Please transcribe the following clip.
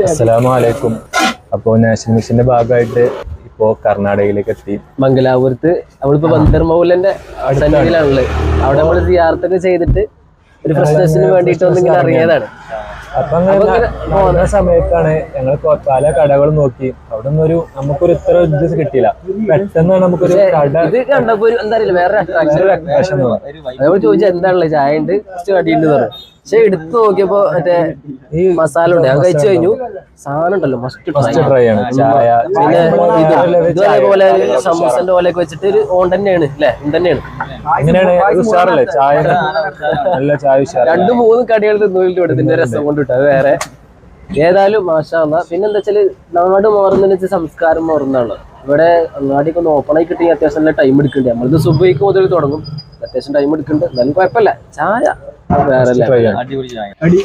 അസ്സലാമലൈക്കും. അപ്പോൾ നാഷണൽ മിഷന്റെ ഭാഗമായിട്ട് ഇപ്പോ കർണാടകയിലേക്ക് എത്തി. മംഗലാപുരത്ത് നമ്മളിപ്പോ ബന്ദർമൗലന്റെ സന്നിധിയിലാണുള്ളത്. അവിടെ നമ്മൾ സിയാറത്തൊക്കെ ചെയ്തിട്ട് ഒരു ഫ്രഷ്നസിന് വേണ്ടിയിട്ട് ഒന്നിങ്ങനെ ഇറങ്ങിയതാണ്. അപ്പൊ അങ്ങനെ സമയത്താണ് ഞങ്ങൾ പല കടകൾ നോക്കി. അവിടെ നിന്നൊരു നമുക്കൊരു ഇത്ര ഇത് കിട്ടിയില്ല. പെട്ടെന്ന് നമുക്കൊരു കട ഇത് കണ്ടപ്പോ എന്താ അറിയില്ല, വേറെ അട്രാക്ഷൻ. നമ്മൾ ചോദിച്ചാൽ എന്താണല്ലേ, ചായ ഉണ്ട്, കടിയുണ്ട് പറഞ്ഞു. പക്ഷെ എടുത്തു നോക്കിയപ്പോ മറ്റേ ഈ മസാല ഉണ്ട്, ഞാൻ കഴിച്ചു കഴിഞ്ഞു. സാധനം ഉണ്ടല്ലോ മസ്റ്റ് ട്രൈ ആണ് ചായ. പിന്നെ ഇതേപോലെ സമൂസന്റെ പോലെയൊക്കെ വെച്ചിട്ട് ഒരു ഓൺ തന്നെയാണ് അല്ലെ, തന്നെയാണ്. അങ്ങനെയാണ് ഉഷാറല്ലേ ചായ, നല്ല ചായ ഉഷാർ. 2-3 കടികൾ തിന്നോട്ട് ഇതിന്റെ രസം കൊണ്ടിട്ട് അത് വേറെ. ഏതായാലും മാഷാ അല്ലാഹ്. പിന്നെന്താ വെച്ചാല് നാട് മാറുന്നതിന് വെച്ചാൽ സംസ്കാരം മാറുന്നതാണ്. ഇവിടെ അങ്ങാടിയൊക്കെ ഒന്ന് ഓപ്പൺ ആയി കിട്ടി അത്യാവശ്യം നല്ല ടൈം എടുക്കുന്നുണ്ട്. നമ്മളിത് സുബഹിക്ക് മുതൽ തുടങ്ങും, അത്യാവശ്യം ടൈം എടുക്കുന്നുണ്ട്. എന്നാലും കുഴപ്പമില്ല. ചായ വേറെ